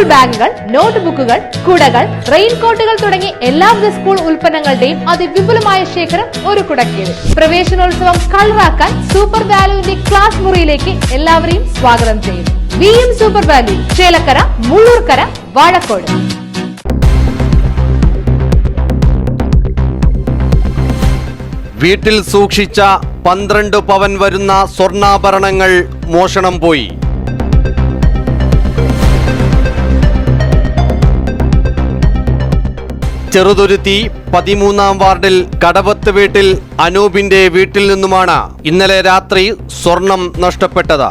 School ബാഗുകൾ, നോട്ട്ബുക്കുകൾ, കുടകൾ, റെയിൻകോട്ടുകൾ തുടങ്ങി എല്ലാവിധ സ്കൂൾ ഉൽപ്പന്നങ്ങളുടെയും അതിവിപുലമായ ശേഖരം ഒരു കുടക്കീഴിൽ. പ്രവേശനോത്സവം കളറാക്കാൻ സൂപ്പർ വാല്യൂവിന്റെ ക്ലാസ് മുറിയിലേക്ക് എല്ലാവരെയും സ്വാഗതം ചെയ്യുന്നു. VM super value, Chelakkara, Mullurkara, Vazhakkode. വീട്ടിൽ സൂക്ഷിച്ച 12 പവൻ വരുന്ന സ്വർണ്ണാഭരണങ്ങൾ മോഷണം പോയി. ചെറുതുരുത്തി 13-ാം വാർഡിൽ കടവത്ത് വീട്ടിൽ അനൂപിന്റെ വീട്ടിൽ നിന്നുമാണ് ഇന്നലെ രാത്രി സ്വർണം നഷ്ടപ്പെട്ടത്.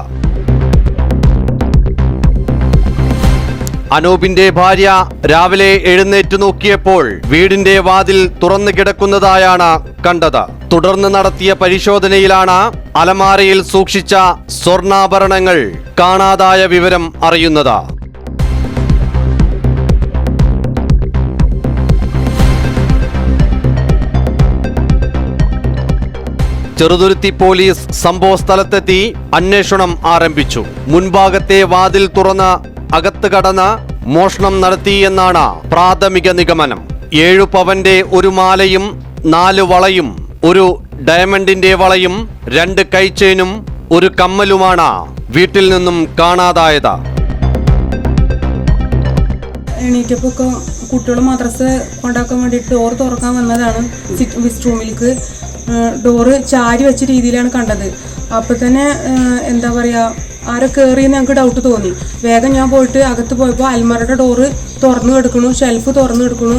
അനൂപിന്റെ ഭാര്യ രാവിലെ എഴുന്നേറ്റ് നോക്കിയപ്പോൾ വീടിന്റെ വാതിൽ തുറന്നു കിടക്കുന്നതായാണ് കണ്ടത്. തുടർന്ന് നടത്തിയ പരിശോധനയിലാണ് അലമാരയിൽ സൂക്ഷിച്ച സ്വർണ്ണാഭരണങ്ങൾ കാണാതായ വിവരം അറിയുന്നത്. ചെറുതുരുത്തി പോലീസ് സംഭവ സ്ഥലത്തെത്തി അന്വേഷണം ആരംഭിച്ചു. മുൻഭാഗത്തെ വാതിൽ തുറന്ന് അകത്ത് കടന്ന് മോഷണം നടത്തിയെന്നാണ് പ്രാഥമിക നിഗമനം. 7 പവന്റെ ഒരു മാലയും 4 വളയും, ഒരു ഡയമണ്ടിന്റെ വളയും, 2 കൈച്ചെയിനും, ഒരു കമ്മലുമാണ് വീട്ടിൽ നിന്നും കാണാതായത്. എണീറ്റപ്പോ കുട്ടികൾ മദ്രസ കൊണ്ടാക്കാൻ വേണ്ടിയിട്ട് ഡോർ തുറക്കാൻ വന്നതാണ്. വിസ്റ്റ് റൂമിലേക്ക് ഡോറ് ചാരി വെച്ച രീതിയിലാണ് കണ്ടത്. അപ്പോൾ തന്നെ എന്താ പറയുക, ആരോ കയറിയെന്ന് ഞങ്ങൾക്ക് ഡൗട്ട് തോന്നി. വേഗം ഞാൻ പോയിട്ട് അകത്ത് പോയപ്പോൾ അൽമറയുടെ ഡോറ് തുറന്നു കിടക്കണു, ഷെൽഫ് തുറന്നു കിടക്കണു,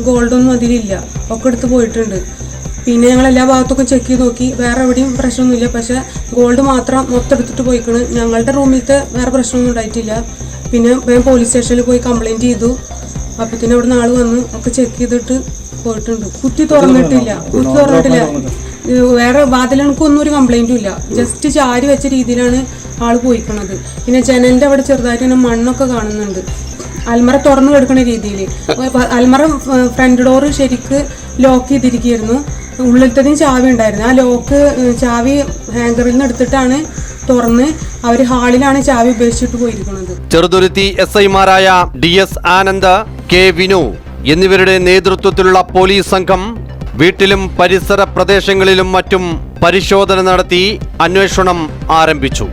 ഗോൾഡൊന്നും അതിലില്ല, ഒക്കെ എടുത്ത് പോയിട്ടുണ്ട്. പിന്നെ ഞങ്ങൾ എല്ലാ ഭാഗത്തൊക്കെ ചെക്ക് ചെയ്ത് നോക്കി, വേറെ എവിടെയും പ്രശ്നമൊന്നുമില്ല. പക്ഷേ ഗോൾഡ് മാത്രം മൊത്തം എടുത്തിട്ട് പോയിക്കണ്. ഞങ്ങളുടെ റൂമിലത്തെ വേറെ പ്രശ്നമൊന്നും ഉണ്ടായിട്ടില്ല. പിന്നെ വേഗം പോലീസ് സ്റ്റേഷനിൽ പോയി കംപ്ലയിൻറ്റ് ചെയ്തു. അപ്പത്തിന് അവിടെ നാൾ വന്ന് ഒക്കെ ചെക്ക് ചെയ്തിട്ട് പോയിട്ടുണ്ട്. കുത്തി തുറന്നിട്ടില്ല. വേറെ വാതിലണക്കൊന്നും ഒരു കംപ്ലൈൻറ്റും ഇല്ല. ജസ്റ്റ് ചാരി വെച്ച രീതിയിലാണ് ആൾ പോയിക്കണത്. പിന്നെ ജനലിൻ്റെ അവിടെ ചെറുതായിട്ട് തന്നെ മണ്ണൊക്കെ കാണുന്നുണ്ട്. അൽമറ തുറന്നു കിടക്കുന്ന രീതിയിൽ. അൽമറ ഫ്രണ്ട് ഡോറ് ശരിക്ക് ലോക്ക് ചെയ്തിരിക്കുകയായിരുന്നു. ഉള്ളിലത്തതിന് ചാവി ഉണ്ടായിരുന്നു. ആ ലോക്ക് ചാവി ഹാങ്കറിൽ നിന്ന് എടുത്തിട്ടാണ് തുറന്ന് അവർ ഹാളിലാണ് ചാവി ഉപേക്ഷിച്ചിട്ട് പോയിരിക്കുന്നത്. ചെറുതുരുത്തി SI-മാരായ DS ആനന്ദ്, K വിനു എന്നിവരുടെ നേതൃത്വത്തിലുള്ള പോലീസ് സംഘം വീട്ടിലും പരിസര പ്രദേശങ്ങളിലും മറ്റും പരിശോധന നടത്തി അന്വേഷണം ആരംഭിച്ചു.